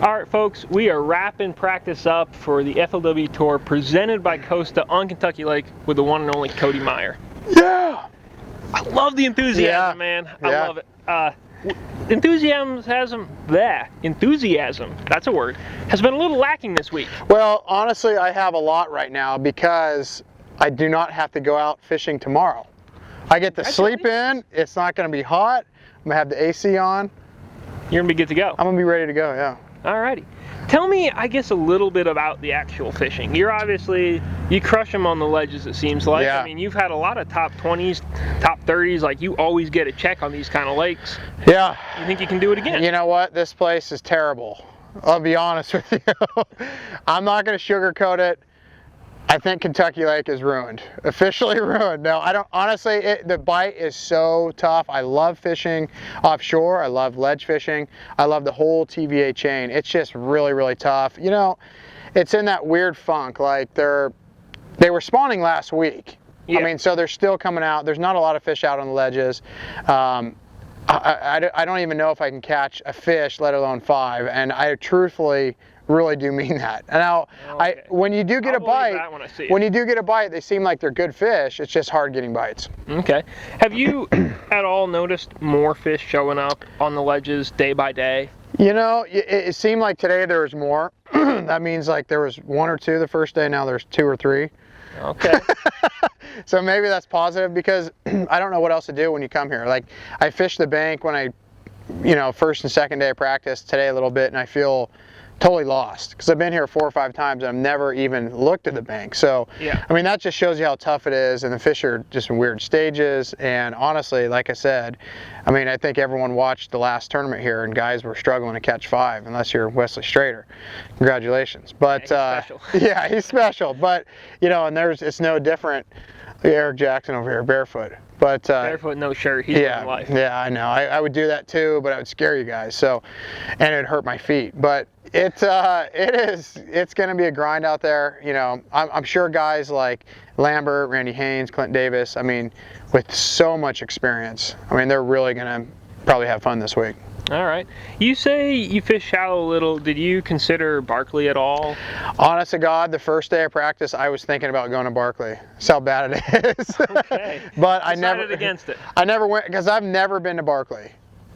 All right, folks, we are wrapping practice up for the FLW Tour presented by Costa on Kentucky Lake with the one and only Cody Meyer. Yeah! I love the enthusiasm, man. I love it. Enthusiasm, that's a word, has been a little lacking this week. Well, honestly, I have a lot right now because I do not have to go out fishing tomorrow. I get to sleep in, it's not going to be hot, I'm going to have the AC on. You're going to be good to go. I'm going to be ready to go, yeah. Alrighty. Tell me, I guess, a little bit about the actual fishing. You crush them on the ledges, it seems like. Yeah. I mean, you've had a lot of top 20s, top 30s, like you always get a check on these kind of lakes. Yeah. You think you can do it again? You know what? This place is terrible. I'll be honest with you. I'm not going to sugarcoat it. I think Kentucky Lake is ruined. Officially ruined. No, I don't. Honestly, the bite is so tough. I love fishing offshore. I love ledge fishing. I love the whole TVA chain. It's just really, really tough. You know, it's in that weird funk. Like they were spawning last week. Yeah. I mean, so they're still coming out. There's not a lot of fish out on the ledges. I don't even know if I can catch a fish, let alone 5. And I truthfully really do mean that. Now, okay. When you do get a bite, when you do get a bite, they seem like they're good fish. It's just hard getting bites. Okay. Have you at all noticed more fish showing up on the ledges day by day? You know, it seemed like today there was more. That means like there was 1 or 2 the first day. Now there's 2 or 3. Okay. So maybe that's positive because I don't know what else to do when you come here. Like I fished the bank when first and second day of practice, today a little bit, and I feel totally lost because I've been here 4 or 5 times and I've never even looked at the bank. So yeah. I mean, that just shows you how tough it is, and the fish are just in weird stages. And honestly, like I said, I mean, I think everyone watched the last tournament here and guys were struggling to catch 5 unless you're Wesley Strader. Congratulations. But yeah, he's special. Yeah, he's special. But and it's no different. Eric Jackson over here barefoot. But barefoot, no shirt, he's living life. Yeah, I know. I would do that too, but I would scare you guys. So, and it'd hurt my feet. But it's going to be a grind out there. You know, I'm sure guys like Lambert, Randy Haynes, Clint Davis, I mean, with so much experience, I mean, they're really going to probably have fun this week. All right. You say you fish shallow a little. Did you consider Barkley at all? Honest to God, the first day of practice, I was thinking about going to Barkley. That's how bad it is. Okay. But I never against it. I never went because I've never been to Barkley.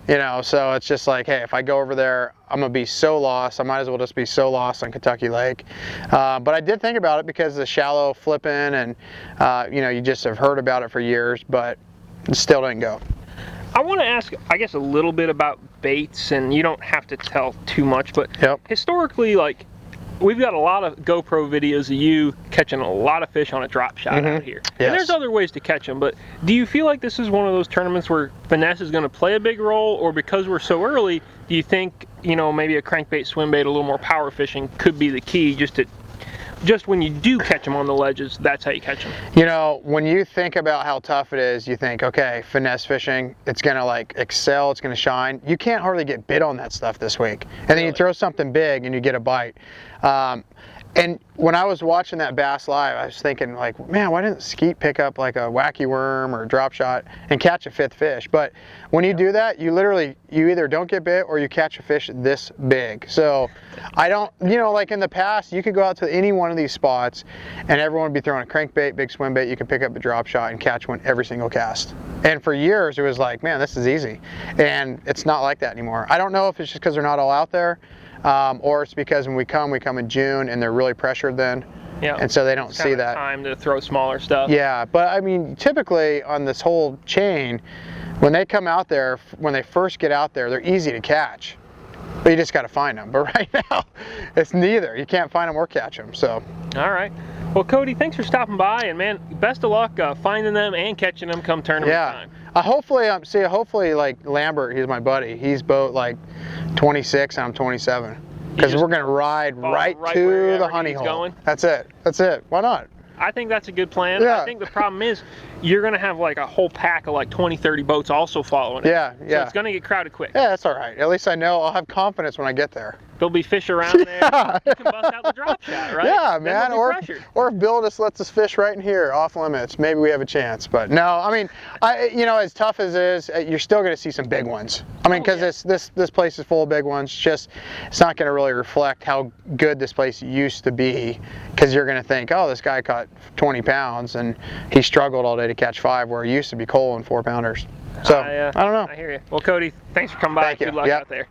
You know, so it's just like, hey, if I go over there, I'm going to be so lost. I might as well just be so lost on Kentucky Lake. But I did think about it because the shallow flipping and, you just have heard about it for years, but still didn't go. I want to ask, I guess, a little bit about baits, and you don't have to tell too much, but historically, like, we've got a lot of GoPro videos of you catching a lot of fish on a drop shot out here. Yes. And there's other ways to catch them, but do you feel like this is one of those tournaments where finesse is going to play a big role, or because we're so early, do you think, maybe a crankbait, swim bait, a little more power fishing could be the key just when you do catch them on the ledges, that's how you catch them? You know, when you think about how tough it is, you think, okay, finesse fishing, it's going to like excel, it's going to shine. You can't hardly get bit on that stuff this week. And then you throw something big and you get a bite. And when I was watching that bass live, I was thinking like, man, why didn't Skeet pick up like a wacky worm or a drop shot and catch a 5th fish? But when you do that, you either don't get bit or you catch a fish this big. So I don't, like in the past, you could go out to any one of these spots and everyone would be throwing a crankbait, big swim bait. You could pick up a drop shot and catch one every single cast. And for years, it was like, man, this is easy. And it's not like that anymore. I don't know if it's just because they're not all out there. Or it's because when we come in June and they're really pressured then, and so they don't see that time to throw smaller stuff. Yeah, but I mean, typically on this whole chain, when they come out there, when they first get out there, they're easy to catch, but you just got to find them. But right now, it's neither. You can't find them or catch them. So. All right. Well, Cody, thanks for stopping by, and man, best of luck finding them and catching them come tournament time. Hopefully, like Lambert, he's my buddy. He's boat like 26 and I'm 27. Because we're going to ride right to the honey hole. That's it. Why not? I think that's a good plan. Yeah. I think the problem is you're going to have like a whole pack of like 20, 30 boats also following it. Yeah, So it's going to get crowded quick. Yeah, that's all right. At least I know I'll have confidence when I get there. There'll be fish around there. Yeah. You can bust out the drop shot, right? Yeah, man. Or if Bill just lets us fish right in here, off limits, maybe we have a chance. But no, I mean, as tough as it is, you're still going to see some big ones. I mean, because this place is full of big ones. It's not going to really reflect how good this place used to be, because you're going to think, oh, this guy caught 20 pounds and he struggled all day to catch 5, where he used to be cold and 4-pounders. So I don't know. I hear you. Well, Cody, thanks for coming by. Thank you. Good luck out there.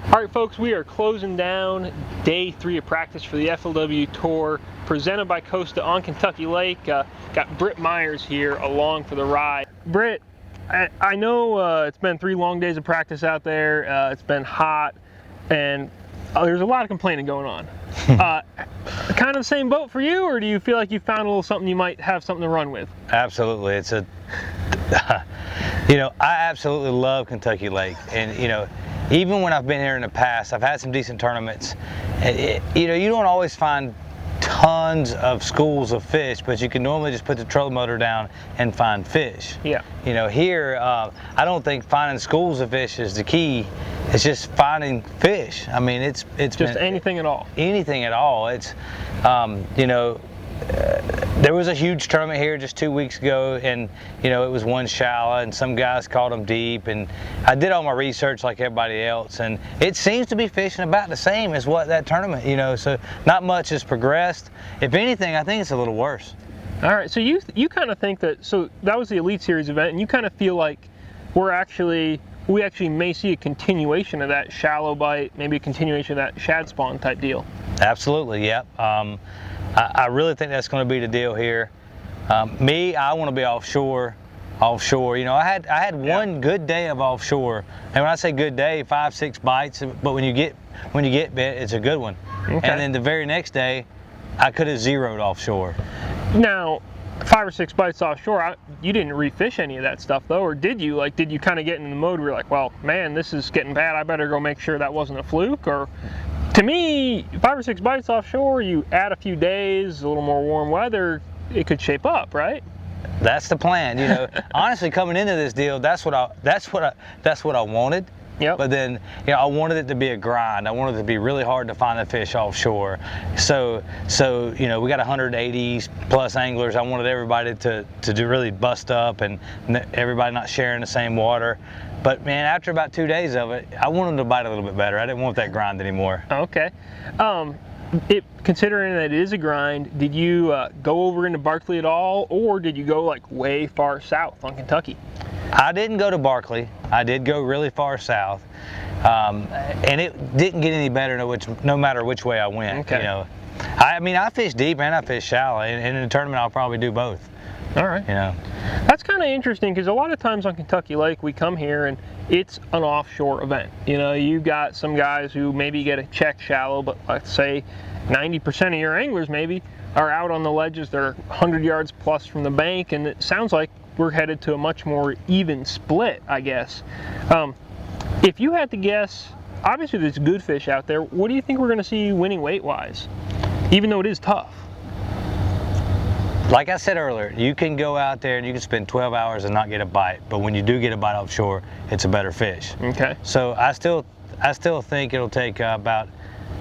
All right, folks, we are closing down day 3 of practice for the FLW Tour, presented by Costa on Kentucky Lake. Got Britt Myers here along for the ride. Britt, I know it's been 3 long days of practice out there. It's been hot, and there's a lot of complaining going on. Kind of the same boat for you, or do you feel like you found a little something you might have something to run with? Absolutely. It's I absolutely love Kentucky Lake, and even when I've been here in the past, I've had some decent tournaments. You don't always find tons of schools of fish, but you can normally just put the trolling motor down and find fish. Yeah. Here, I don't think finding schools of fish is the key. It's just finding fish. I mean, it's just anything at all. Anything at all. It's, there was a huge tournament here just 2 weeks ago, and it was one shallow, and some guys caught them deep, and I did all my research like everybody else, and it seems to be fishing about the same as what that tournament, so not much has progressed. If anything, I think it's a little worse. All right, so you kind of think that was the Elite Series event, and you kind of feel like we actually may see a continuation of that shallow bite, maybe a continuation of that shad spawn type deal. Absolutely, yep. I really think that's going to be the deal here. I want to be offshore. I had one good day of offshore, and when I say good day, 5-6 bites. But when you get bit, it's a good one. Okay. And then the very next day, I could have zeroed offshore. Now, 5 or 6 bites offshore, you didn't refish any of that stuff though, or did you? Like, did you kind of get in the mode where you're like, well, man, this is getting bad. I better go make sure that wasn't a fluke? Or, to me, 5 or 6 bites offshore, you add a few days, a little more warm weather, it could shape up, right? That's the plan. Honestly, coming into this deal, that's what I wanted. Yep. But then, I wanted it to be a grind. I wanted it to be really hard to find the fish offshore. So we got 180 plus anglers. I wanted everybody to really bust up, and everybody not sharing the same water. But man, after about 2 days of it, I wanted them to bite a little bit better. I didn't want that grind anymore. Okay. Considering that it is a grind, did you go over into Barkley at all, or did you go like way far south on Kentucky? I didn't go to Barkley. I did go really far south, and it didn't get any better no matter which way I went. Okay. I fish deep and I fish shallow, and in the tournament I'll probably do both. All right. That's kind of interesting, because a lot of times on Kentucky Lake we come here and it's an offshore event. You got some guys who maybe get a check shallow, but let's say 90% of your anglers maybe are out on the ledges. They're 100 yards plus from the bank, and it sounds like we're headed to a much more even split, I guess. If you had to guess, obviously there's good fish out there. What do you think we're going to see winning weight-wise, even though it is tough? Like I said earlier, you can go out there and you can spend 12 hours and not get a bite, but when you do get a bite offshore, it's a better fish. Okay. So I still think it'll take about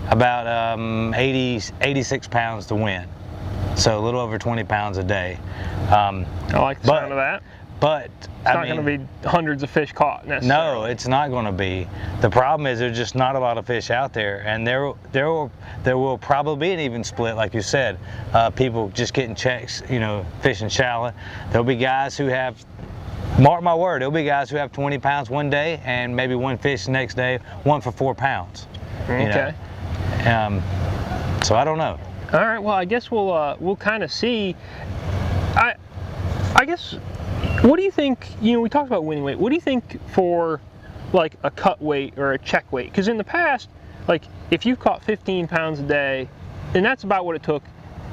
86 pounds to win. So a little over 20 pounds a day. I like the sound of that. But it's not going to be hundreds of fish caught necessarily. No, it's not going to be. The problem is there's just not a lot of fish out there, and there will probably be an even split, like you said. People just getting checks, fishing shallow. There'll be guys who have, mark my word, there'll be guys who have 20 pounds one day and maybe one fish the next day, one for 4 pounds. Okay. So I don't know. All right. Well, I guess we'll kind of see. I guess. What do you think, we talked about winning weight, what do you think for like a cut weight or a check weight? Because in the past, like if you've caught 15 pounds a day, and that's about what it took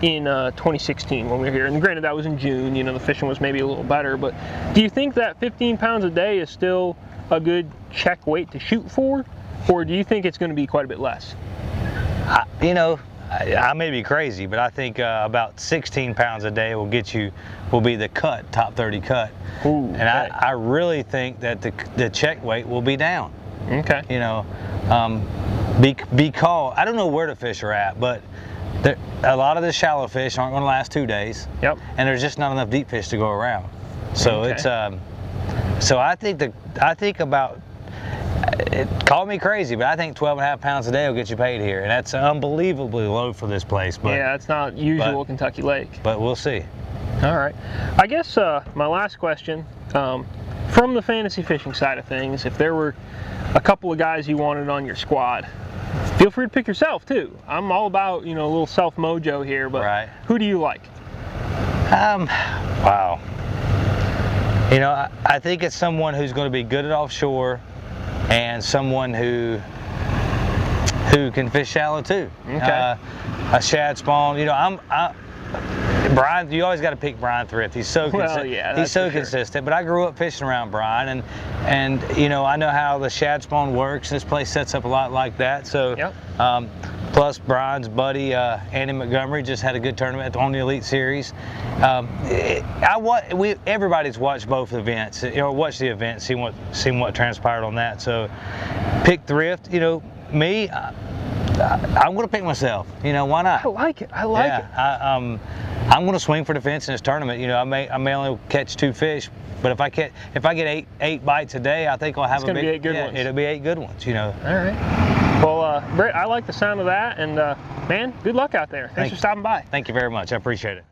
in 2016 when we were here, and granted that was in June, the fishing was maybe a little better, but do you think that 15 pounds a day is still a good check weight to shoot for, or do you think it's going to be quite a bit less? I may be crazy, but I think about 16 pounds a day will be the top 30 cut. Ooh, and I really think that the check weight will be down. Okay. You know, because I don't know where the fish are at, but a lot of the shallow fish aren't going to last 2 days. Yep. And there's just not enough deep fish to go around. So okay. it's so I think about. Call me crazy, but I think 12.5 pounds a day will get you paid here, and that's unbelievably low for this place. But yeah, it's not usual Kentucky Lake. But we'll see. All right. I guess my last question, from the fantasy fishing side of things, if there were a couple of guys you wanted on your squad, feel free to pick yourself too. I'm all about, you know, a little self mojo here, but who do you like? Wow. You know, I think it's someone who's going to be good at offshore, and someone who can fish shallow too. Okay. A shad spawn. You know, Brian. You always got to pick Brian Thrift. He's so consistent. Yeah, he's so consistent. But I grew up fishing around Brian, and you know, I know how the shad spawn works. This place sets up a lot like that. So. Yep. Plus, Brian's buddy Andy Montgomery just had a good tournament on the Elite Series. Everybody's watched both events, or watched the event, seen what transpired on that. So, pick Thrift. You know, me, I'm going to pick myself. You know, why not? I like it. I like it. I'm going to swing for the fence in this tournament. You know, I may only catch 2 fish, but if I get eight bites a day, I think I'll have be 8 good ones. It'll be 8 good ones. You know. All right. Well, Britt, I like the sound of that, and man, good luck out there. Thanks for stopping by. Thank you very much. I appreciate it.